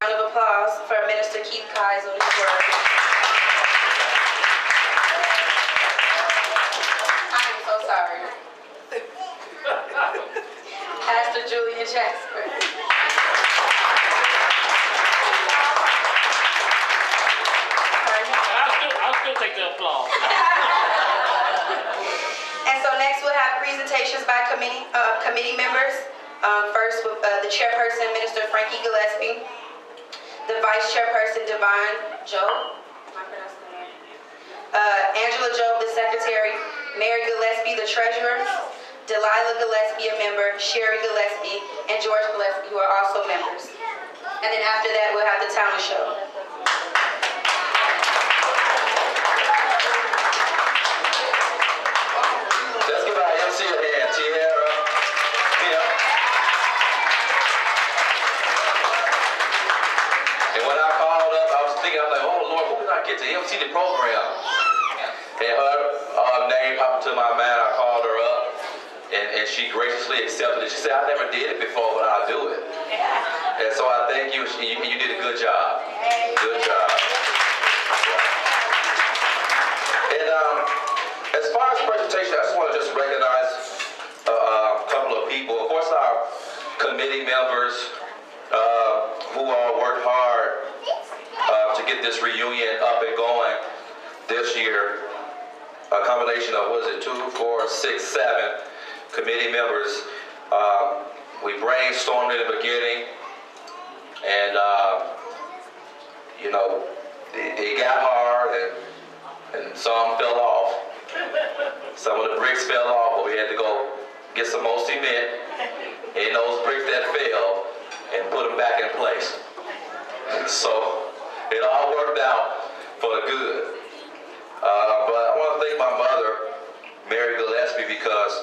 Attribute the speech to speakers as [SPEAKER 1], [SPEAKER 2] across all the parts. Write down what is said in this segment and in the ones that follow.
[SPEAKER 1] Round of applause for Minister Keith Kaiser. I'm so sorry. Pastor Julian Jasper.
[SPEAKER 2] I'll still take the applause.
[SPEAKER 1] And so next we'll have presentations by committee members. First with the chairperson, Minister Frankie Gillespie. The vice chairperson, Devon Job. Am I pronouncing that right? Angela Job, the secretary. Mary Gillespie, the treasurer. Delilah Gillespie, a member. Sherry Gillespie, and George Gillespie, who are also members. And then after that, we'll have the talent show.
[SPEAKER 3] Let's give our MC a hand, Tierra. And when I called up, I was thinking, I was like, oh Lord, who can I get to MC the program? And her name popped into my mind. I called her up, and she graciously accepted it. She said, I never did it before, but I'll do it. And so I thank you, and you did a good job. Good job. And as far as presentation, I just want to recognize a couple of people. Of course, our committee members who all worked hard to get this reunion up and going this year. A combination of, 2, 4, 6, 7 committee members. We brainstormed in the beginning, and it got hard, and some fell off. Some of the bricks fell off, but we had to go get some more cement in those bricks that fell and put them back in place. So it all worked out for the good. But I want to thank my mother, Mary Gillespie, because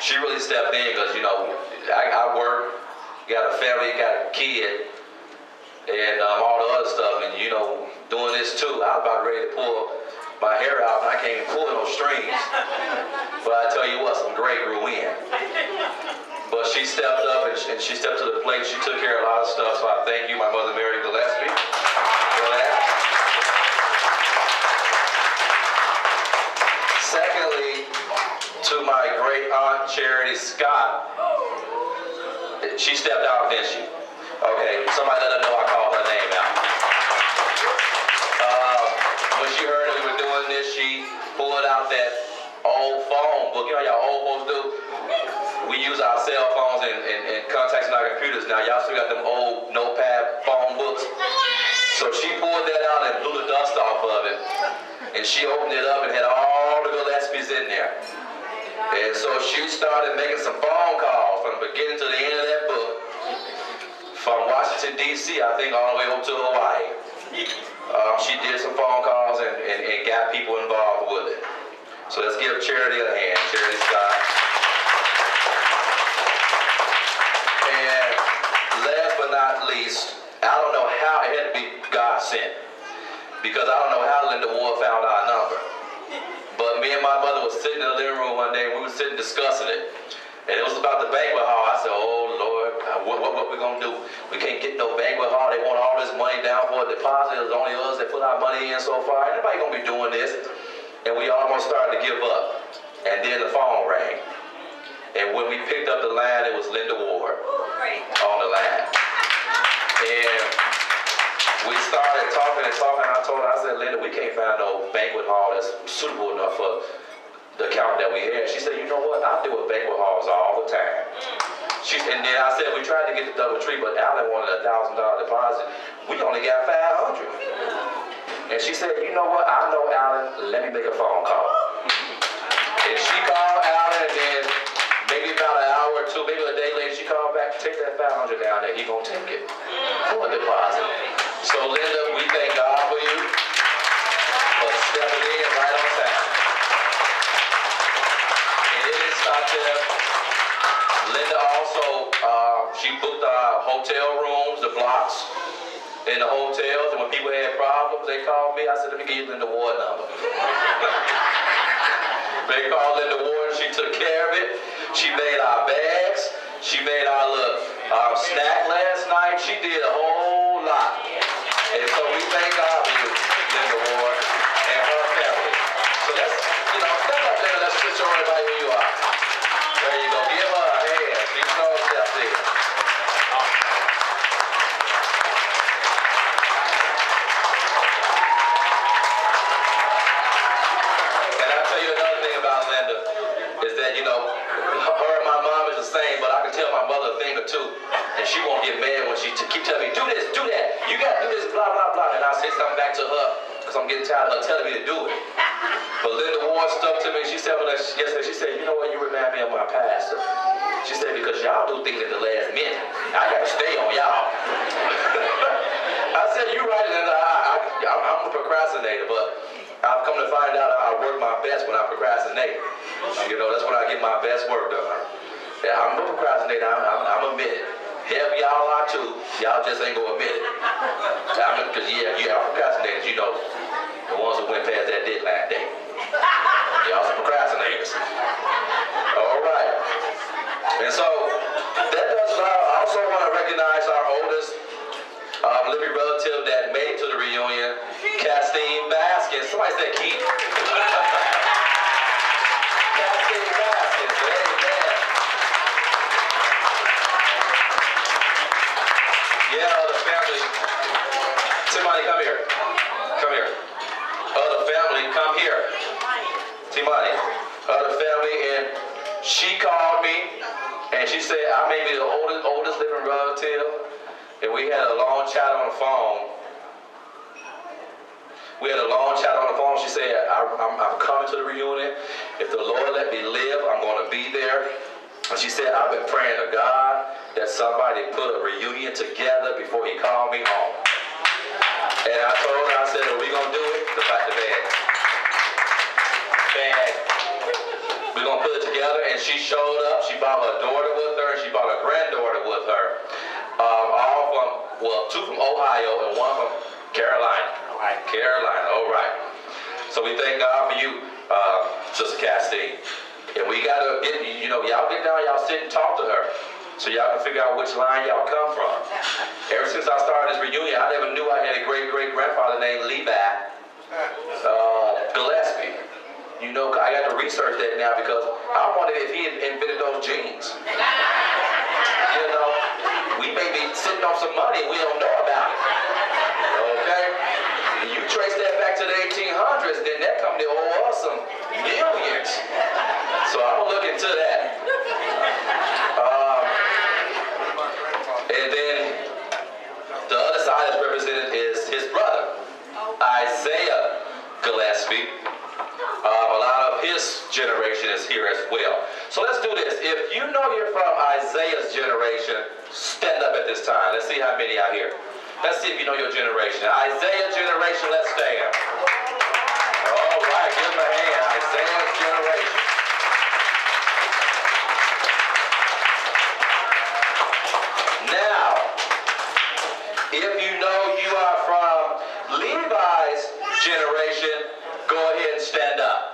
[SPEAKER 3] she really stepped in, because, I work, got a family, got a kid, and all the other stuff, and, doing this too. I was about ready to pull my hair out, and I can't even pull no strings. But I tell you what, some great grew in. But she stepped up, and she stepped to the plate. She took care of a lot of stuff, so I thank you, my mother, Mary Gillespie, for that. Secondly, to my great aunt, Charity Scott, she stepped out, didn't she? Okay, somebody let her know I called her name out. When she heard that we were doing this, she pulled out that old phone book. You know how y'all old folks do? We use our cell phones and contacts in our computers. Now y'all still got them old notepad phone books. So she pulled that out and blew the dust off of it. And she opened it up and had all the Gillespies in there. And so she started making some phone calls from the beginning to the end of that book. From Washington, D.C., I think, all the way over to Hawaii. She did some phone calls and got people involved with it. So let's give Charity a hand, Charity Scott. And last but not least, I don't know how it had to be God sent, because I don't know how Linda Ward found our number. But me and my mother was sitting in the living room one day, and we were sitting discussing it. And it was about the banquet hall. I said, oh Lord, what we gonna do? We can't get no banquet hall. They want all this money down for a deposit. It was only us that put our money in so far. Anybody gonna be doing this? And we almost started to give up. And then the phone rang. And when we picked up the line, it was Linda Ward on the line. And we started talking. I told her, I said, Linda, we can't find no banquet hall that's suitable enough for the account that we had. She said, you know what? I deal with banquet halls all the time. And then I said, we tried to get the DoubleTree, but Alan wanted a $1,000 deposit. We only got $500. And she said, you know what? I know Alan. Let me make a phone call. And she called Alan, and then maybe about an hour or two, maybe a day later, she called back, take that $500 down there. He gonna take it for a deposit. So Linda, we thank God for you for stepping in right on time. And it didn't stop there. Linda also, she booked our hotel rooms, the blocks in the hotels, and when people had problems, they called me. I said, let me give you Linda Ward number. They called Linda Ward, and she took care of it. She made our bags. She made our little snack last night. She did a whole because I'm getting tired of her telling me to do it. But Linda Ward stuck to me. She said yesterday, she said, you know what, you remind me of my pastor. She said, because y'all do things at the last minute. I got to stay on y'all. I said, you're right, Linda. I'm a procrastinator, but I've come to find out I work my best when I procrastinate. You know, that's when I get my best work done. Yeah, I'm a procrastinator. I'm admit it. Hell, y'all are too. Y'all just ain't gonna admit it. Because I'm procrastinators. You know, the ones who went past that deadline day. Y'all some procrastinators. All right. And so that does it. I also want to recognize our oldest living relative that made it to the reunion, Castine Baskins. Somebody said Keith. Castine Baskins. Amen. Yeah, the family. Timothy, come here. Come here. Other family, come here. Timothy. Other family, and she called me, and she said I may be the oldest living relative. And we had a long chat on the phone. She said, I'm coming to the reunion. If the Lord let me live, I'm going to be there. And she said, I've been praying to God that somebody put a reunion together before he called me home. And I told her, I said, are we going to do it? The bag. We're going to put it together. And she showed up. She brought her daughter with her. And she brought her granddaughter with her. Two from Ohio and one from Carolina. All right. So we thank God for you, Sister Castine. And we got to get, y'all get down, y'all sit and talk to her so y'all can figure out which line y'all come from. Ever since I started this reunion, I never knew I had a great-great-grandfather named Levi Gillespie. I got to research that now because I wondered if he invented those jeans. We may be sitting on some money and we don't know about it. Okay? You trace that back to the 1800s, then that company owe us some millions. So I'm going to look into that. And then the other side that's represented is his brother, Isaiah Gillespie. A lot of his generation is here as well. So let's do this. If you know you're from Isaiah's generation, stand up at this time. Let's see how many out here. Let's see if you know your generation. Isaiah's generation, let's stand. All right, give him a hand. Isaiah's generation. Now, if you know you are from Levi's generation, go ahead and stand up.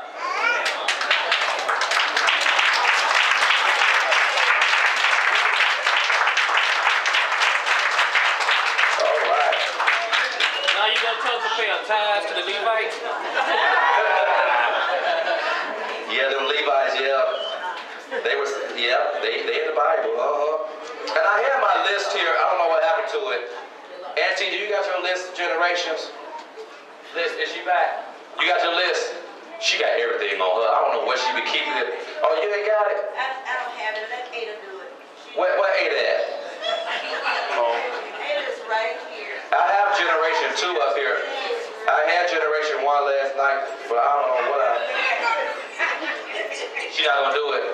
[SPEAKER 2] Pay our tithes to the Levites.
[SPEAKER 3] Yeah, them Levites, yeah. They in the Bible, And I have my list here. I don't know what happened to it. Auntie, do you got your list of generations? Is she back? You got your list? She got everything on her. I don't know where she be keeping it. Oh, you ain't got it?
[SPEAKER 4] I don't have it. Let Ada do it.
[SPEAKER 3] Where Ada at?
[SPEAKER 4] Ada's right here.
[SPEAKER 3] I have generation 2 up here. I had generation 1 last night, but I don't know what she's not gonna do it.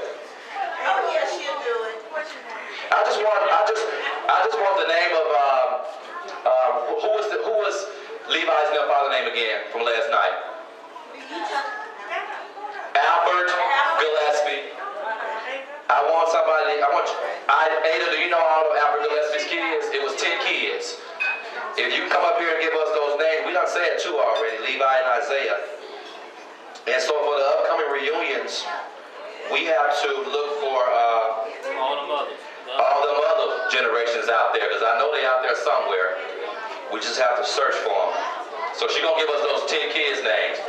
[SPEAKER 4] Oh yeah, she'll do it. What's your name?
[SPEAKER 3] I just want the name of who was Levi's father name again from last night? Albert Gillespie. Ada, do you know all of Albert Gillespie's kids? It was 10 kids. If you come up here and give us those names, we done said 2 already, Levi and Isaiah. And so for the upcoming reunions, we have to look for
[SPEAKER 2] all
[SPEAKER 3] them other generations out there, because I know they're out there somewhere. We just have to search for them. So she's going to give us those 10 kids' names.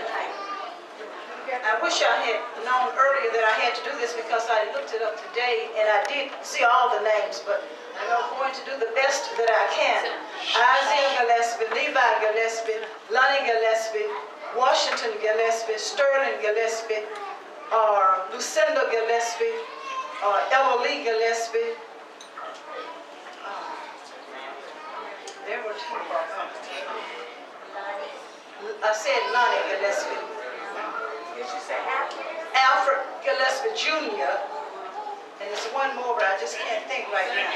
[SPEAKER 4] I wish I had known earlier that I had to do this because I looked it up today and I did see all the names, but I'm going to do the best that I can. Isaiah Gillespie, Levi Gillespie, Lonnie Gillespie, Washington Gillespie, Sterling Gillespie, Lucinda Gillespie, Eloise Gillespie. There were 2. I said Lonnie Gillespie.
[SPEAKER 5] Did you say Alfred?
[SPEAKER 4] Alfred Gillespie Jr. And there's one more, but I just can't think right now.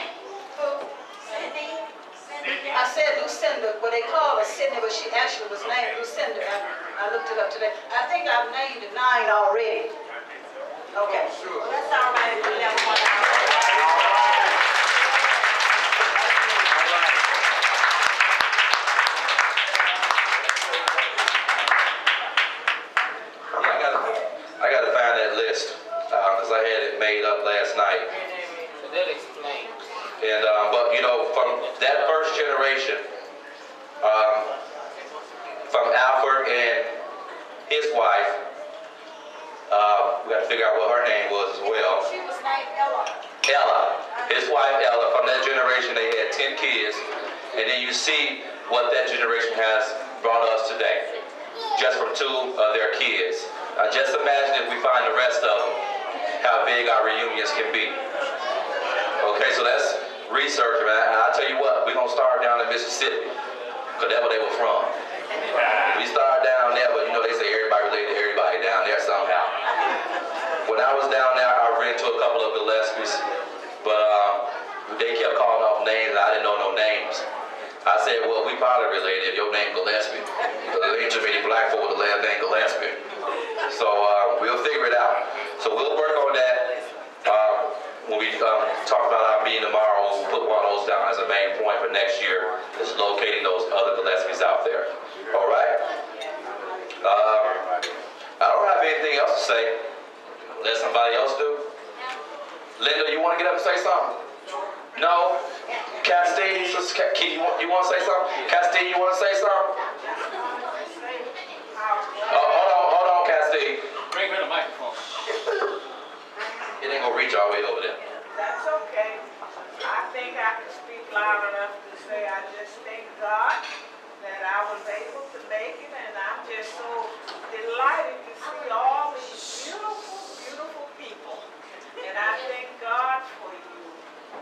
[SPEAKER 4] Who?
[SPEAKER 5] Cindy?
[SPEAKER 4] I said Lucinda, but they call her Sydney, but she actually was named Lucinda. I looked it up today. I think I've named 9 already. Okay.
[SPEAKER 5] Well, that's all right. We never want to.
[SPEAKER 3] I gotta find that list, because I had it made up last night.
[SPEAKER 2] So that explains.
[SPEAKER 3] And, but you know, from that first generation, from Alfred and his wife, we got to figure out what her name was as well.
[SPEAKER 5] She was named Ella.
[SPEAKER 3] Ella, his wife Ella, from that generation they had 10 kids, and then you see what that generation has brought us today, just from 2 of their kids. Just imagine if we find the rest of them, how big our reunions can be. Okay, so that's research, man. And I'll tell you what, we're gonna start down in Mississippi, because that's where they were from. We started down there, but you know they say everybody related to everybody down there somehow. When I was down there, I ran into a couple of Gillespies, but they kept calling off names and I didn't know no names. I said, well, we probably related if your name Gillespie, because there ain't too many black folk with the last name Gillespie. So we'll figure it out. So we'll work on that when we talk about our meeting tomorrow. We'll put one of those down as a main point for next year, is locating those other Gillespies out there. All right? I don't have anything else to say. Let somebody else do. Linda, you want to get up and say something? No? Castine, Sister Keith, you want to say something? Castine, you want to say something? Hold on, Castine.
[SPEAKER 2] Bring her the microphone.
[SPEAKER 3] It ain't gonna reach all the way over there.
[SPEAKER 5] That's okay. I think I can speak loud enough to say I just thank God that I was able to make it, and I'm just so delighted to see all these beautiful, beautiful people. And I thank God for you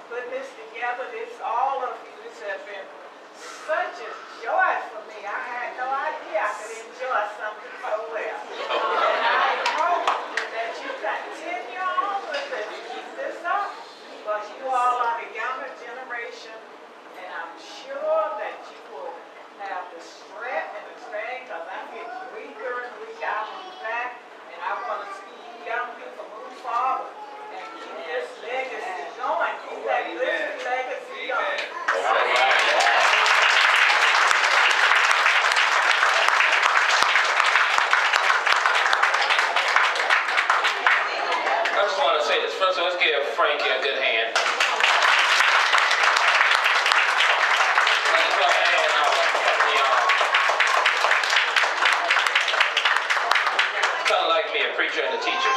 [SPEAKER 5] putting this together. All of you, this has been such a joy for me. I had no idea I could enjoy something so well. And I hope that you continue on with it, keep this up, because you all are the younger generation, and I'm sure that you will have the strength and the strength, because I'm getting weaker and weaker out on the back, and I want to see you young people move forward and keep this legacy going, keep that good legacy going.
[SPEAKER 2] I just want to say this. First of all, let's give Frankie a good hand. Kind of like me, a preacher and a teacher.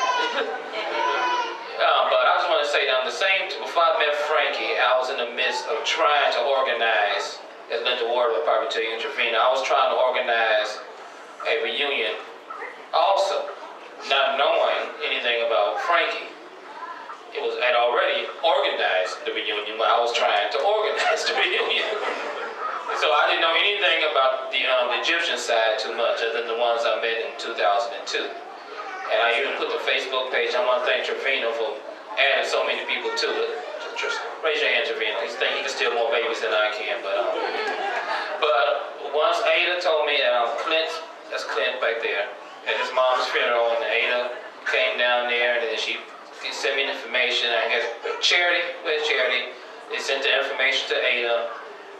[SPEAKER 2] But I just want to say that before I met Frankie, I was in the midst of trying to organize, as Linda Ward would probably tell you, and Trevina, I was trying to organize a reunion also, not knowing anything about Frankie. I'd already organized the reunion when I was trying to organize the reunion. So I didn't know anything about the Egyptian side too much, other than the ones I met in 2002. And I even put the Facebook page. I want to thank Trevino for adding so many people to it. Just raise your hand, Trevino. He thinks he can steal more babies than I can. But once Ada told me that Clint, that's Clint back there, at his mom's funeral, and Ada came down there, and then she sent me the information. I guess Charity, where's Charity? They sent the information to Ada,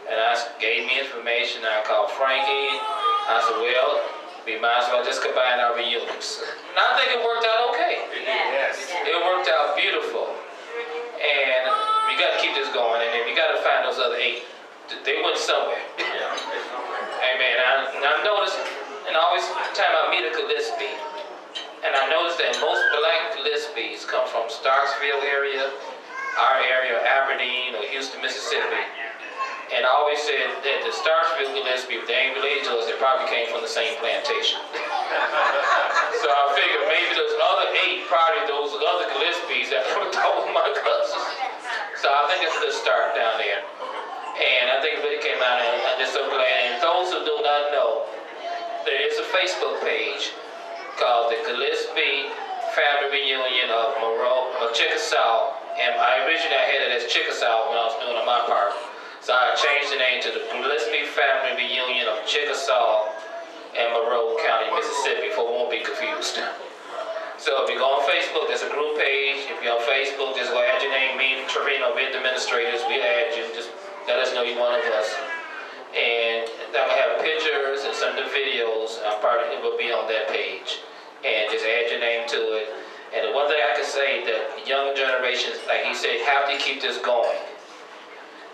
[SPEAKER 2] and I gave me information. I called Frankie. I said, well, we might as well just combine our reunions. And I think it worked out okay.
[SPEAKER 5] Yes.
[SPEAKER 2] It worked out beautiful. And we got to keep this going, and then we got to find those other 8. They went somewhere. Amen. I noticed, and always time I meet a Gillespie, and I noticed that most black Gillespies come from Starksville area, our area, Aberdeen, or Houston, Mississippi. And I always said that the Starksville Gillespie, if they ain't related to us, they probably came from the same plantation. So I figured maybe those other 8, probably those other Gillespies that never talked with my cousins. So I think it's a good start down there. And I think it really came out, and I'm just so glad. And those who do not know, the Facebook page called the Gillespie Family Reunion of Chickasaw. And I originally had it as Chickasaw when I was doing it on my part. So I changed the name to the Gillespie Family Reunion of Chickasaw and Monroe County, Mississippi, for we won't be confused. So if you go on Facebook, there's a group page. If you're on Facebook, just go add your name, me and Trevino, we're the administrators. We'll add you. Just let us know you're one of us. And I'm gonna have pictures and some of the videos. It will be on that page. And just add your name to it. And the one thing I can say that the younger generations, like he said, have to keep this going.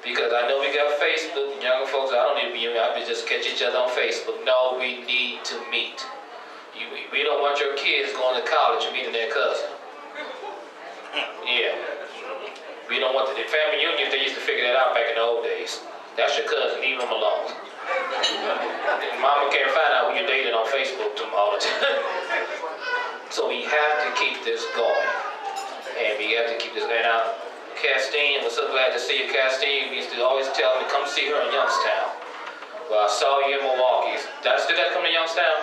[SPEAKER 2] Because I know we got Facebook, younger folks, I don't need to be, I can just catch each other on Facebook. No, we need to meet. We don't want your kids going to college and meeting their cousin. Yeah. We don't want the family reunions, they used to figure that out back in the old days. That's your cousin, leave them alone. Mama can't find out who you're dating on Facebook all the time. So we have to keep this going. And we have to keep this going. Now, Castine, we're so glad to see you, Castine. We used to always tell me, come see her in Youngstown. Well, I saw you in Milwaukee. Did I still got to come to Youngstown?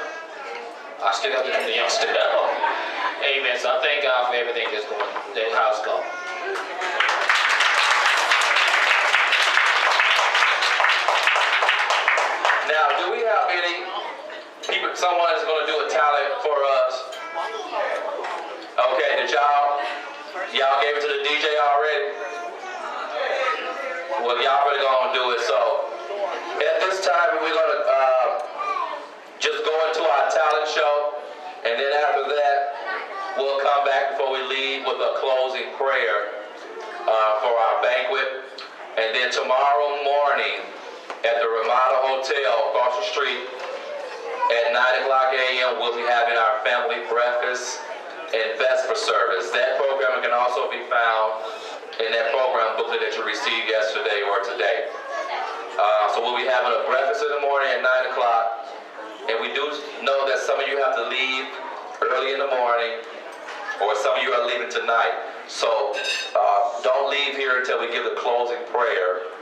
[SPEAKER 2] I still got to come to Youngstown. Amen. So I thank God for everything that's going, how it's going.
[SPEAKER 3] Now, do we have any people, someone is going to do a talent for us? Okay, did y'all gave it to the DJ already? Well, y'all really going to do it. So, at this time, we're going to just go into our talent show. And then after that, we'll come back before we leave with a closing prayer for our banquet. And then tomorrow morning, at the Ramada Hotel across the street at 9 o'clock a.m. we'll be having our family breakfast and vesper service. That program can also be found in that program booklet that you received yesterday or today. So we'll be having a breakfast in the morning at 9 o'clock. And we do know that some of you have to leave early in the morning, or some of you are leaving tonight. So don't leave here until we give the closing prayer.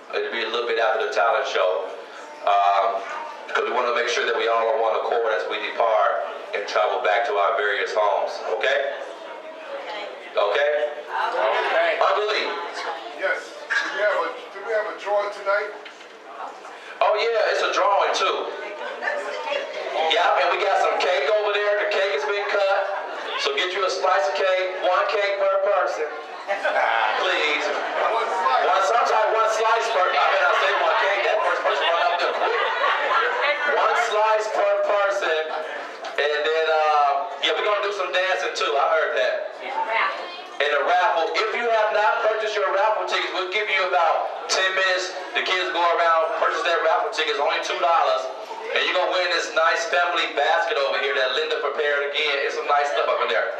[SPEAKER 3] It'll be a little bit after the talent show, because we want to make sure that we all are on one accord as we depart and travel back to our various homes. Okay? Okay?
[SPEAKER 2] Okay.
[SPEAKER 3] Unbelief.
[SPEAKER 6] Yes. Do we have a drawing tonight?
[SPEAKER 3] Oh yeah, it's a drawing too. Yeah, and we got some cake over there. The cake has been cut. So get you a slice of cake, one cake per person. Please. Sometimes one slice per, I mean, I say one cake, that first person run up there quick. One slice per person. And then, yeah, we're going to do some dancing too. I heard that. And a raffle. If you have not purchased your raffle tickets, we'll give you about 10 minutes. The kids go around, purchase their raffle tickets, only $2. And you're going to win this nice family basket over here that Linda prepared again. It's some nice stuff up in there.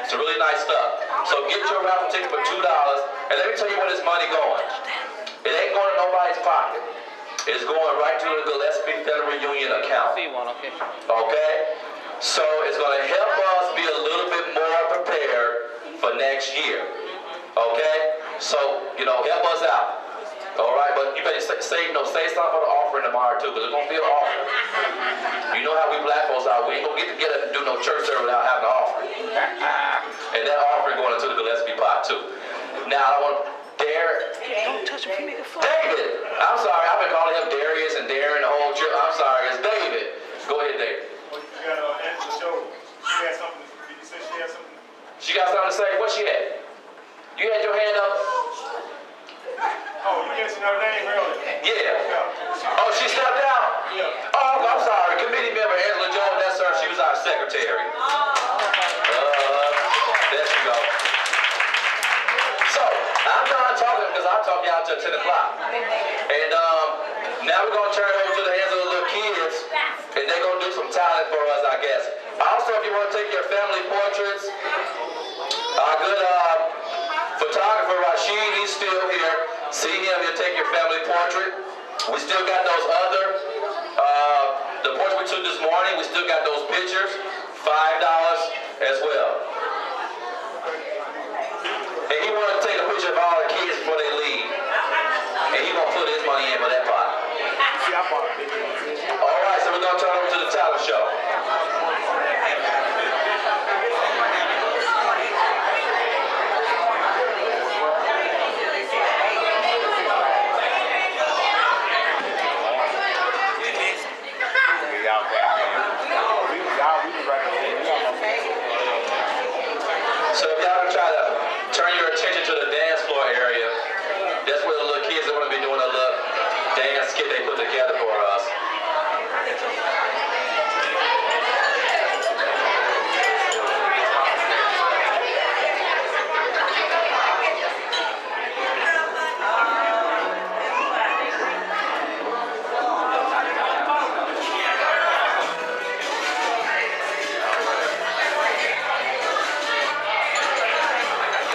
[SPEAKER 3] It's really nice stuff. So get your raffle ticket for $2. And let me tell you where this money going. It ain't going to nobody's pocket. It's going right to the Gillespie Family Reunion account. Okay? So it's going to help us be a little bit more prepared for next year. Okay? So, help us out. All right, but you better say something for the offering tomorrow too, because it's gonna be an offering. You know how we black folks are. We ain't gonna get together and do no church service without having an offering. And that offering going into the Gillespie pot too. Now I want Don't touch him, David. I'm sorry, I've been calling him Darius and Darren the whole trip. I'm sorry, it's David. Go ahead, David.
[SPEAKER 7] Well, you got Angela Joe. She had something. Did you say she had something?
[SPEAKER 3] She got something to say. What she had? You had your hand up.
[SPEAKER 7] Oh, you mentioned her name earlier.
[SPEAKER 3] Yeah. Oh, she stepped out?
[SPEAKER 7] Yeah.
[SPEAKER 3] Oh, I'm sorry. Committee member Angela Jones, that's her. She was our secretary. There she go. So, I'm done talking because I'll talk y'all till 10 o'clock. And now we're going to turn it over to the hands of the little kids. And they're going to do some talent for us, I guess. Also, if you want to take your family portraits, our good photographer Rashid, he's still here. See him, he'll take your family portrait. We still got those other, the portrait we took this morning, we still got those pictures, $5 as well. And he wanted to take a picture of all the kids before they leave. And he gonna put his money in for that pot. All right, so we're gonna turn over to the talent show.